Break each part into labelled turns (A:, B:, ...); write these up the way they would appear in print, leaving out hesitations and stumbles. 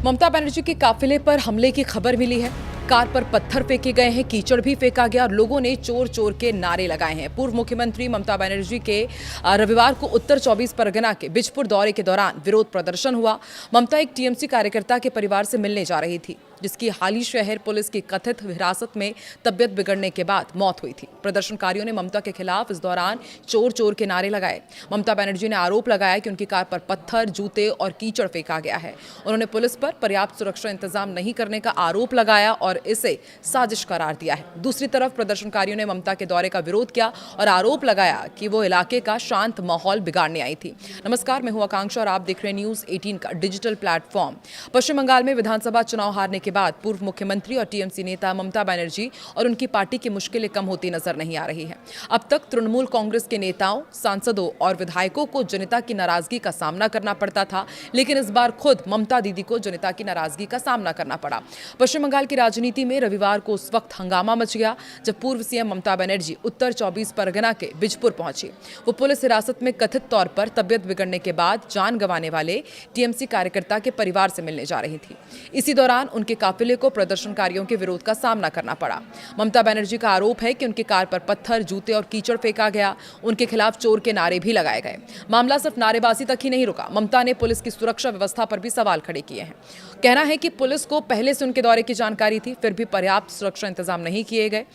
A: ममता बनर्जी के काफिले पर हमले की खबर मिली है। कार पर पत्थर फेंके गए हैं, कीचड़ भी फेंका गया और लोगों ने चोर चोर के नारे लगाए हैं। पूर्व मुख्यमंत्री ममता बनर्जी के रविवार को उत्तर 24 परगना के बिजपुर दौरे के दौरान विरोध प्रदर्शन हुआ। ममता एक टीएमसी कार्यकर्ता के परिवार से मिलने जा रही थी, जिसकी हाल ही शहर पुलिस की कथित हिरासत में तबियत बिगड़ने के बाद मौत हुई थी। प्रदर्शनकारियों ने ममता के खिलाफ इस दौरान चोर चोर के नारे लगाए। ममता बनर्जी ने आरोप लगाया कि उनकी कार पर पत्थर, जूते और कीचड़ फेंका गया है। उन्होंने पुलिस पर पर्याप्त सुरक्षा इंतजाम नहीं करने का आरोप लगाया और इसे साजिश करार दिया है। दूसरी तरफ प्रदर्शनकारियों ने ममता के दौरे का विरोध किया और आरोप लगाया कि वो इलाके का शांत माहौल बिगाड़ने आई थी। नमस्कार, मैं हूं आकांक्षा और आप देख रहे हैं न्यूज 18 का डिजिटल प्लेटफॉर्म। पश्चिम बंगाल में विधानसभा चुनाव हारने के बाद पूर्व मुख्यमंत्री और टीएमसी नेता ममता बनर्जी और उनकी पार्टी की मुश्किलें कम होती नजर नहीं आ रही है। अब तक तृणमूल कांग्रेस के नेताओं, सांसदों और विधायकों को जनता की नाराजगी का सामना करना पड़ता था, लेकिन इस बार खुद ममता दीदी को जनता की नाराजगी का सामना करना पड़ा। पश्चिम बंगाल की राजनीति में रविवार को उस वक्त हंगामा मच गया जब पूर्व सीएम ममता बनर्जी उत्तर 24 परगना के बिजपुर पहुंची। वो पुलिस हिरासत में कथित तौर पर तबियत बिगड़ने के बाद जान गंवाने वाले टीएमसी कार्यकर्ता के परिवार से मिलने जा रही थी। इसी दौरान उनके काफिले को प्रदर्शनकारियों के विरोध का सामना करना पड़ा। ममता बनर्जी का आरोप है कि उनकी कार पर पत्थर, जूते और कीचड़ फेंका गया। उनके खिलाफ चोर के नारे भी लगाए गए। मामला सिर्फ नारेबाजी तक ही नहीं रुका। ममता ने पुलिस की सुरक्षा व्यवस्था पर भी सवाल खड़े किए हैं। कहना है कि पुलिस को पहले से उनके दौरे की जानकारी थी, फिर भी पर्याप्त सुरक्षा इंतजाम नहीं किए गए।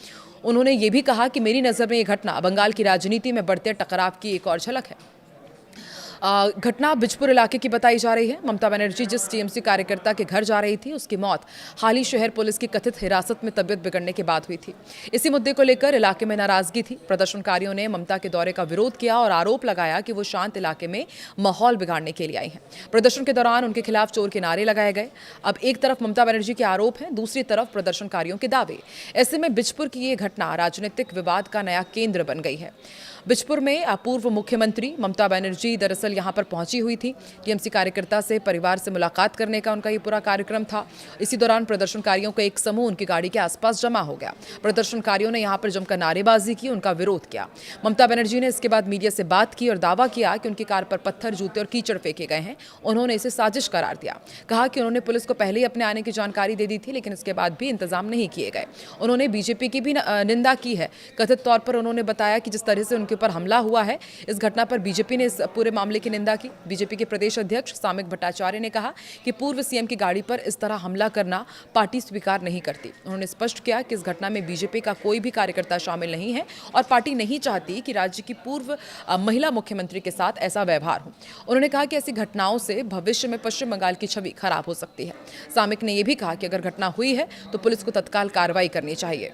A: उन्होंने ये भी कहा कि मेरी नजर में ये घटना बंगाल की राजनीति में बढ़ते टकराव की एक और झलक है। घटना बिजपुर इलाके की बताई जा रही है। ममता बनर्जी जिस टीएमसी कार्यकर्ता के घर जा रही थी, उसकी मौत हाल ही शहर पुलिस की कथित हिरासत में तबियत बिगड़ने के बाद हुई थी। इसी मुद्दे को लेकर इलाके में नाराजगी थी। प्रदर्शनकारियों ने ममता के दौरे का विरोध किया और आरोप लगाया कि वो शांत इलाके में माहौल बिगाड़ने के लिए आई हैं। प्रदर्शन के दौरान उनके खिलाफ चोर के नारे लगाए गए। अब एक तरफ ममता बनर्जी के आरोप हैं, दूसरी तरफ प्रदर्शनकारियों के दावे। ऐसे में बिजपुर की ये घटना राजनीतिक विवाद का नया केंद्र बन गई है। बिजपुर में पूर्व मुख्यमंत्री ममता बनर्जी दरअसल यहां पर पहुंची हुई थी। टीएमसी कार्यकर्ता से परिवार से मुलाकात करने का उनका ये पूरा कार्यक्रम था। इसी दौरान प्रदर्शनकारियों का एक समूह उनकी गाड़ी के आसपास जमा हो गया। प्रदर्शनकारियों ने यहां पर जमकर नारेबाजी की, उनका विरोध किया। ममता बनर्जी ने इसके बाद मीडिया से बात की और दावा किया कि उनकी कार पर पत्थर, जूते और कीचड़ फेंके गए हैं। उन्होंने इसे साजिश करार दिया। कहा कि उन्होंने पुलिस को पहले ही अपने आने की जानकारी दे दी थी, लेकिन इसके बाद भी इंतजाम नहीं किए गए। उन्होंने बीजेपी की भी निंदा की है। कथित तौर पर उन्होंने बताया कि जिस तरह से उनके ऊपर हमला हुआ है, इस घटना पर बीजेपी ने इस पूरे मामले की निंदा की। बीजेपी के प्रदेश अध्यक्ष सामिक भट्टाचार्य ने कहा कि पूर्व सीएम की गाड़ी पर इस तरह हमला करना पार्टी स्वीकार नहीं करती। उन्होंने स्पष्ट किया कि इस घटना में बीजेपी का कोई भी कार्यकर्ता शामिल नहीं है और पार्टी नहीं चाहती कि राज्य की पूर्व महिला मुख्यमंत्री के साथ ऐसा व्यवहार हो। उन्होंने कहा कि ऐसी घटनाओं से भविष्य में पश्चिम बंगाल की छवि खराब हो सकती है। सामिक ने यह भी कहा कि अगर घटना हुई है तो पुलिस को तत्काल कार्रवाई करनी चाहिए।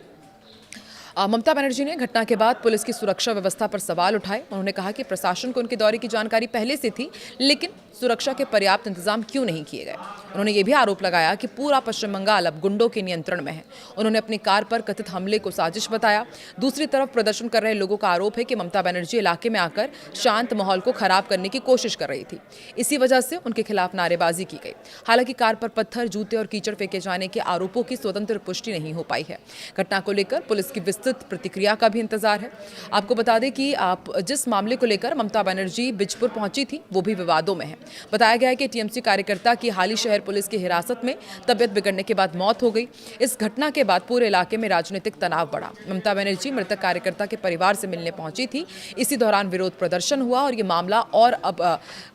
A: ममता बनर्जी ने घटना के बाद पुलिस की सुरक्षा व्यवस्था पर सवाल उठाए। उन्होंने कहा कि प्रशासन को उनके दौरे की जानकारी पहले से थी, लेकिन सुरक्षा के पर्याप्त इंतजाम क्यों नहीं किए गए। उन्होंने ये भी आरोप लगाया कि पूरा पश्चिम बंगाल अब गुंडों के नियंत्रण में है। उन्होंने अपनी कार पर कथित हमले को साजिश बताया। दूसरी तरफ प्रदर्शन कर रहे लोगों का आरोप है कि ममता बनर्जी इलाके में आकर शांत माहौल को खराब करने की कोशिश कर रही थी। इसी वजह से उनके खिलाफ नारेबाजी की गई। हालांकि कार पर पत्थर, जूते और कीचड़ फेंके जाने के आरोपों की स्वतंत्र पुष्टि नहीं हो पाई है। घटना को लेकर पुलिस की विस्तृत प्रतिक्रिया का भी इंतजार है। आपको बता दें कि जिस मामले को लेकर ममता बनर्जी बिजपुर पहुंची थी, वो भी विवादों में है। बताया गया है कि टीएमसी कार्यकर्ता की हाल ही शहर पुलिस की हिरासत में तबियत बिगड़ने के बाद मौत हो गई। इस घटना के बाद पूरे इलाके में राजनीतिक तनाव बढ़ा। ममता बनर्जी मृतक कार्यकर्ता के परिवार से मिलने पहुंची थी। इसी दौरान विरोध प्रदर्शन हुआ और ये मामला और अब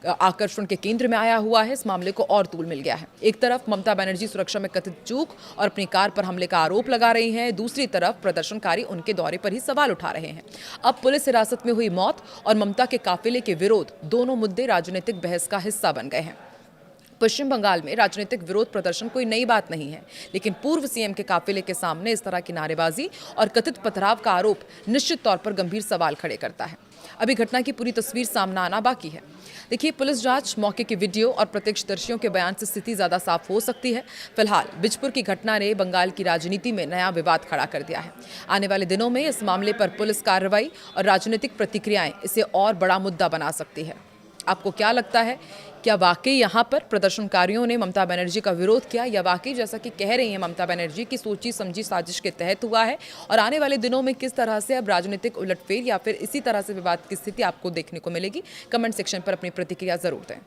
A: आकर्षण के केंद्र में आया हुआ है। इस मामले को और तूल मिल गया है। एक तरफ ममता बनर्जी सुरक्षा में कथित चूक और अपनी कार पर हमले का आरोप लगा रही हैं, दूसरी तरफ प्रदर्शनकारी उनके दौरे पर ही सवाल उठा रहे हैं। अब पुलिस हिरासत में हुई मौत और ममता के काफिले के विरोध, दोनों मुद्दे राजनीतिक बहस का हिस्सा बन गए हैं। पश्चिम बंगाल में राजनीतिक विरोध प्रदर्शन कोई नई बात नहीं है, लेकिन पूर्व सीएम के काफिले के सामने इस तरह की नारेबाजी और कथित पथराव का आरोप निश्चित तौर पर गंभीर सवाल खड़े करता है। अभी घटना की पूरी तस्वीर सामने आना बाकी है। देखिए, पुलिस जांच, मौके की वीडियो और प्रत्यक्षदर्शियों के बयान से स्थिति ज्यादा साफ हो सकती है। फिलहाल बिजपुर की घटना ने बंगाल की राजनीति में नया विवाद खड़ा कर दिया है। आने वाले दिनों में इस मामले पर पुलिस कार्रवाई और राजनीतिक प्रतिक्रियाएं इसे और बड़ा मुद्दा बना सकती है। आपको क्या लगता है, क्या वाकई यहाँ पर प्रदर्शनकारियों ने ममता बनर्जी का विरोध किया, या वाकई जैसा कि कह रही हैं ममता बनर्जी की सोची समझी साजिश के तहत हुआ है? और आने वाले दिनों में किस तरह से अब राजनीतिक उलटफेर या फिर इसी तरह से विवाद की स्थिति आपको देखने को मिलेगी? कमेंट सेक्शन पर अपनी प्रतिक्रिया जरूर दें।